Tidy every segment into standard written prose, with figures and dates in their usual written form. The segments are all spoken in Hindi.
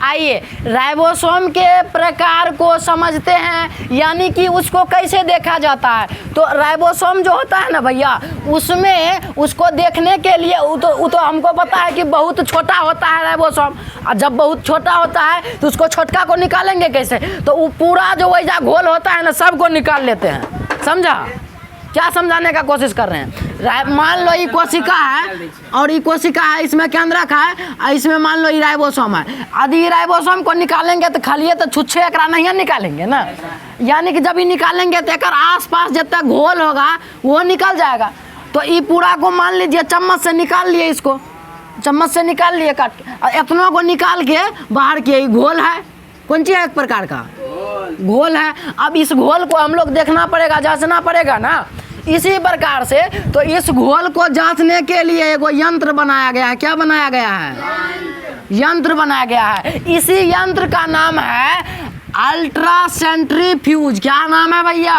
आइए राइबोसोम के प्रकार को समझते हैं, यानी कि उसको कैसे देखा जाता है। तो राइबोसोम जो होता है ना भैया, उसमें उसको देखने के लिए वो तो हमको पता है कि बहुत छोटा होता है राइबोसोम। और जब बहुत छोटा होता है तो उसको छोटका को निकालेंगे कैसे? तो वो पूरा जो वैसा घोल होता है ना, सबको निकाल लेते हैं। समझा? क्या समझाने का कोशिश कर रहे हैं? मान लो ये कोशिका है और ये कोशिका है, इसमें केंद्रक है, इसमें मान लो ये राइबोसोम है। यदि राइबोसोम को निकालेंगे तो खाली तो छुच्छे एकरा नहीं निकालेंगे ना, यानी कि जब ये निकालेंगे तो एक आसपास जितना घोल होगा वो निकल जाएगा। तो ये पूरा को मान लीजिए चम्मच से निकाल लिए, इसको चम्मच से निकाल लिए काट के, इतनों को निकाल के बाहर किए। घोल है, कौन सी है? एक प्रकार का घोल है। अब इस घोल को हम लोग देखना पड़ेगा, जांचना पड़ेगा ना। इसी प्रकार से तो इस घोल को जांचने के लिए एक यंत्र बनाया गया है। क्या बनाया गया है? यंत्र बनाया गया है। इसी यंत्र का नाम है अल्ट्रासेंट्रीफ्यूज। क्या नाम है भैया?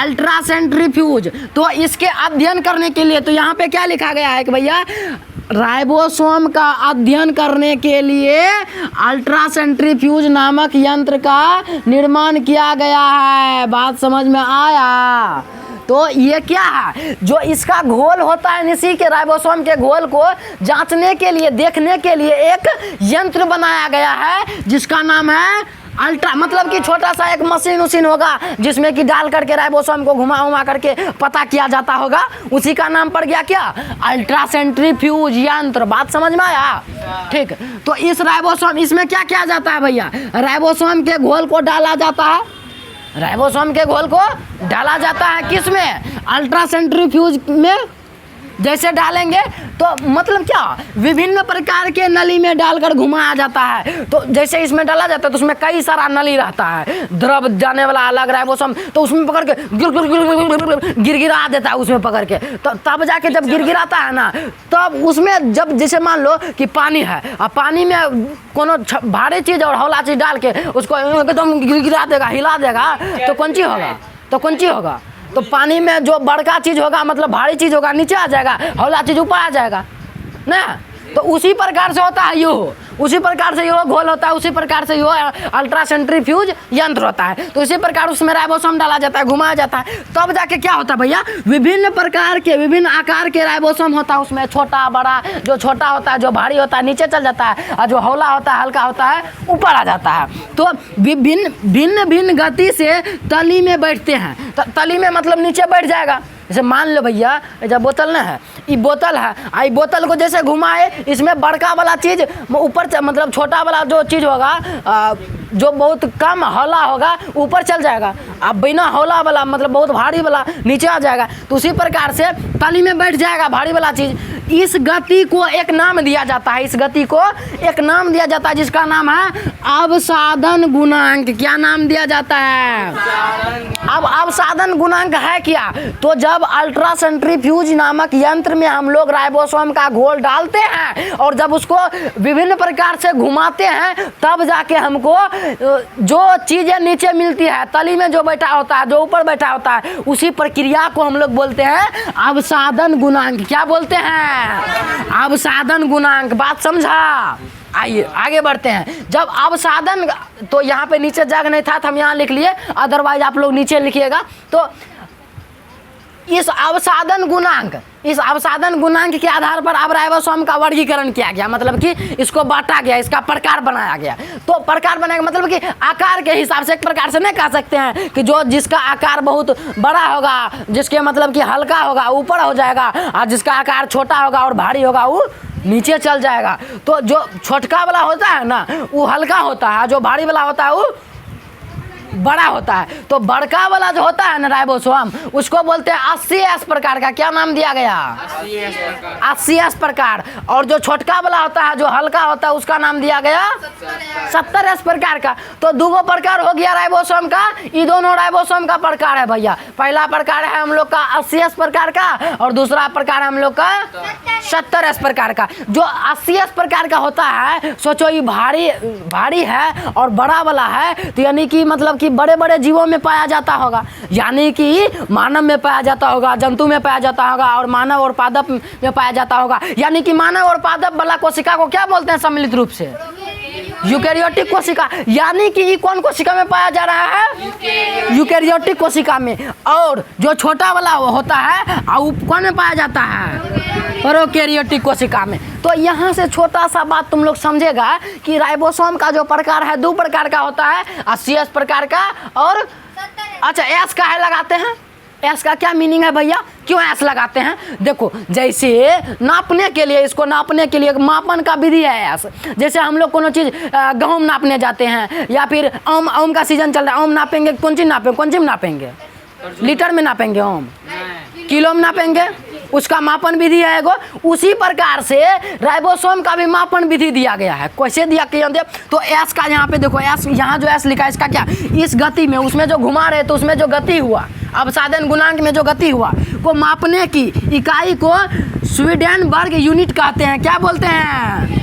अल्ट्रासेंट्रीफ्यूज। तो इसके अध्ययन करने के लिए तो यहाँ पे क्या लिखा गया है कि भैया राइबोसोम का अध्ययन करने के लिए अल्ट्रासेंट्रीफ्यूज नामक यंत्र का निर्माण किया गया है। बात समझ में आया? तो ये क्या है? जो इसका घोल होता है, इसी के राइबोसोम के घोल को जांचने के लिए, देखने के लिए एक यंत्र बनाया गया है जिसका नाम है अल्ट्रा, मतलब कि छोटा सा एक मशीन होगा जिसमें कि डाल करके राइबोसोम को घुमा करके पता किया जाता होगा। उसी का नाम पड़ गया क्या? अल्ट्रासेंट्रीफ्यूज यंत्र। बात समझ में आया? ठीक। तो इस राइबोसोम, इसमें क्या किया जाता है भैया? राइबोसोम के घोल को डाला जाता है, राइबोसोम के घोल को डाला जाता है किस में? अल्ट्रासेंट्रीफ्यूज में। जैसे डालेंगे तो मतलब क्या, विभिन्न प्रकार के नली में डालकर घुमाया जाता है। तो जैसे इसमें डाला जाता है तो उसमें कई सारा नली रहता है, द्रव जाने वाला अलग राइबोसोम, तो उसमें पकड़ के गिरगिरा देता है उसमें पकड़ के। तो तब जाके जब गिरगिराता है ना, तब उसमें जब जैसे मान लो कि पानी है और पानी में कोनो भारी चीज़ और हौला चीज़ डाल के उसको एकदम गिरगिरा देगा, हिला देगा, तो कौन चीज़ होगा? तो कौन चीज़ होगा? तो पानी में जो बड़का चीज़ होगा, मतलब भारी चीज़ होगा, नीचे आ जाएगा, हौला चीज़ ऊपर आ जाएगा ना। तो उसी प्रकार से होता है यो, उसी प्रकार से यो घोल होता है, उसी प्रकार से यो अल्ट्रासेंट्रीफ्यूज यंत्र होता है। तो इसी प्रकार उसमें राइबोसोम डाला जाता है, घुमाया जाता है, तब जाके क्या होता है भैया? विभिन्न प्रकार के, विभिन्न आकार के राइबोसोम होता है उसमें, छोटा बड़ा। जो छोटा होता है, जो भारी होता है, नीचे चल जाता है, और जो हौला होता है, हल्का होता है, ऊपर आ जाता है। तो भिन्न भिन्न गति से तली में बैठते हैं। तली में मतलब नीचे बैठ जाएगा। जैसे मान लो भैया, जब बोतल ना है, ये बोतल है, आई बोतल को जैसे घुमाए, इसमें बड़का वाला चीज़ ऊपर, मतलब छोटा वाला जो चीज़ होगा, जो बहुत कम हौला होगा, ऊपर चल जाएगा। अब बिना हौला वाला, मतलब बहुत भारी वाला, नीचे आ जाएगा। तो उसी प्रकार से तली में बैठ जाएगा भारी वाला चीज़। इस गति को एक नाम दिया जाता है, इस गति को एक नाम दिया जाता है जिसका नाम है अवसादन गुणांक। क्या नाम दिया जाता है? अब अवसादन गुणांक है क्या? तो जब अल्ट्रासेंट्रीफ्यूज नामक यंत्र में हम लोग राइबोसोम का घोल डालते हैं और जब उसको विभिन्न प्रकार से घुमाते हैं, तब जाके हमको जो चीज़ें नीचे मिलती है, तली में जो बैठा होता है, जो ऊपर बैठा होता है, उसी प्रक्रिया को हम लोग बोलते हैं अवसादन गुणांक। क्या बोलते हैं? अवसादन गुणांक। बात समझा? आइए आगे बढ़ते हैं। जब अवसादन, तो यहाँ पे नीचे जगह नहीं था तो हम यहाँ लिख लिए, अदरवाइज आप लोग नीचे लिखिएगा। तो इस अवसादन गुणांक के आधार पर अब राइबोसोम का वर्गीकरण किया गया, मतलब कि इसको बांटा गया, इसका प्रकार बनाया गया। तो प्रकार बनाया मतलब कि आकार के हिसाब से, एक प्रकार से नहीं कह सकते हैं कि जो जिसका आकार बहुत बड़ा होगा, जिसके मतलब कि हल्का होगा ऊपर हो जाएगा, और जिसका आकार छोटा होगा और भारी होगा वो नीचे चल जाएगा। तो जो छोटका वाला होता है ना, वो हल्का होता है, जो भारी वाला होता है वो बड़ा होता है। तो बड़का वाला जो होता है ना राइबोसोम, उसको बोलते हैं 80S प्रकार का। क्या नाम दिया गया? 80S प्रकार। और जो छोटका वाला होता है, जो हल्का होता है, उसका नाम दिया गया 70S प्रकार का। तो दो प्रकार हो गया राइबोसोम का। ये दोनों राइबोसोम का प्रकार है भैया। पहला प्रकार है हम लोग का 80S प्रकार का, और दूसरा प्रकार है हम लोग का 70S प्रकार का। जो 80S प्रकार का होता है, सोचो ये भारी है और बड़ा वाला है, तो यानी कि मतलब कि बड़े बड़े जीवों में पाया जाता होगा, यानी कि मानव में पाया जाता होगा, जंतु में पाया जाता होगा और मानव और पादप में पाया जाता होगा। यानी कि मानव और पादप वाला कोशिका को क्या बोलते हैं सम्मिलित रूप से? यूकैरियोटिक कोशिका। यानी कि ये कौन कोशिका में पाया जा रहा है? यूकैरियोटिक कोशिका में। और जो छोटा वाला होता है कौन में पाया जाता है? प्रोकैरियोटिक कोशिका में। तो यहाँ से छोटा सा बात तुम लोग समझेगा कि राइबोसोम का जो प्रकार है 2 प्रकार का होता है, 80S प्रकार का और अच्छा एस का है लगाते हैं। एस का क्या मीनिंग है भैया, क्यों एस लगाते हैं? देखो जैसे नापने के लिए, इसको नापने के लिए मापन का विधि है एस। जैसे हम लोग कोनो चीज़ गेहूँ नापने जाते हैं या फिर आम का सीजन चल रहा है, आम नापेंगे, कौन चीज़ नापेंगे? कौन चीज़ में नापेंगे? लीटर में नापेंगे? आम किलो में नापेंगे? उसका मापन विधि है एगो। उसी प्रकार से राइबोसोम का भी मापन विधि दिया गया है। कैसे दिया गया? तो एस का यहाँ पे देखो, एस यहाँ जो एस लिखा है इसका क्या, इस गति में उसमें जो घुमा रहे तो उसमें जो गति हुआ, अवसादन गुणांक में जो गति हुआ को मापने की इकाई को स्वीडेनबर्ग यूनिट कहते हैं। क्या बोलते हैं?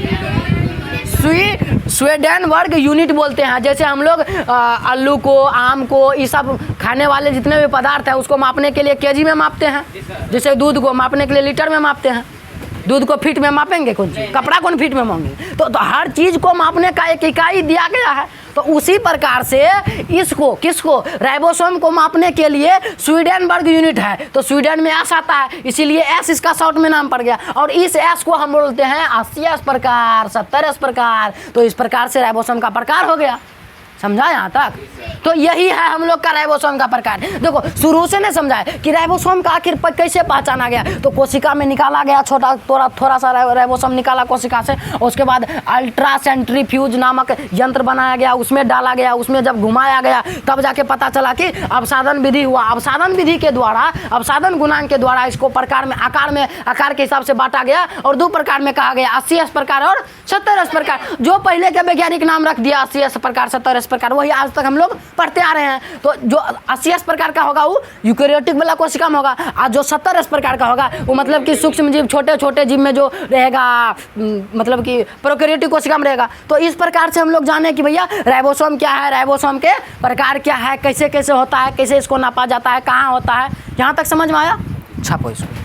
स्वीडेनबर्ग यूनिट बोलते हैं। जैसे हम लोग आलू को, आम को, ये सब खाने वाले जितने भी पदार्थ हैं उसको मापने के लिए केजी में मापते हैं। जैसे दूध को मापने के लिए लीटर में मापते हैं। दूध को फीट में मापेंगे, कौन चीज़? कपड़ा कौन फीट में मापेंगे? तो हर चीज़ को मापने का एक इकाई दिया गया है। तो उसी प्रकार से इसको, किसको, राइबोसोम को मापने के लिए स्वीडेनबर्ग यूनिट है। तो स्वीडन में एस आता है, इसीलिए एस इसका शॉर्ट में नाम पड़ गया। और इस एस को हम बोलते हैं 80S प्रकार, 70S प्रकार। तो इस प्रकार से राइबोसोम का प्रकार हो गया। समझा यहाँ तक? तो यही है हम लोग का राइबोसोम का प्रकार। देखो शुरू से नहीं समझा है कि राइबोसोम का आखिर कैसे पहचाना गया। तो कोशिका में निकाला गया, थोड़ा सा राइबोसोम निकाला कोशिका से, उसके बाद अल्ट्रा सेंट्रीफ्यूज नामक यंत्र बनाया गया, उसमें डाला गया, उसमें जब घुमाया गया तब जाके पता चला कि अवसादन विधि हुआ। अवसादन विधि के द्वारा, अवसादन गुणांक के द्वारा इसको प्रकार में, आकार के हिसाब से बांटा गया और 2 प्रकार में कहा गया, 80S प्रकार और 70S प्रकार। जो पहले के वैज्ञानिक नाम रख दिया 80S प्रकार, 70S प्रकार, वही आज तक हम लोग पढ़ते आ रहे हैं। तो जो 80S प्रकार का होगा वो यूकैरियोटिक वाला कोशिका में होगा, और जो 70S प्रकार का होगा वो मतलब कि सूक्ष्म जीव, छोटे छोटे जीव में जो रहेगा, मतलब कि प्रोकैरियोटिक कोशिका में रहेगा। तो इस प्रकार से हम लोग जाने कि भैया राइबोसोम क्या है, राइबोसोम के प्रकार क्या है, कैसे कैसे होता है, कैसे इसको नापा जाता है, कहाँ होता है। यहाँ तक समझ में आया? छापो इसको।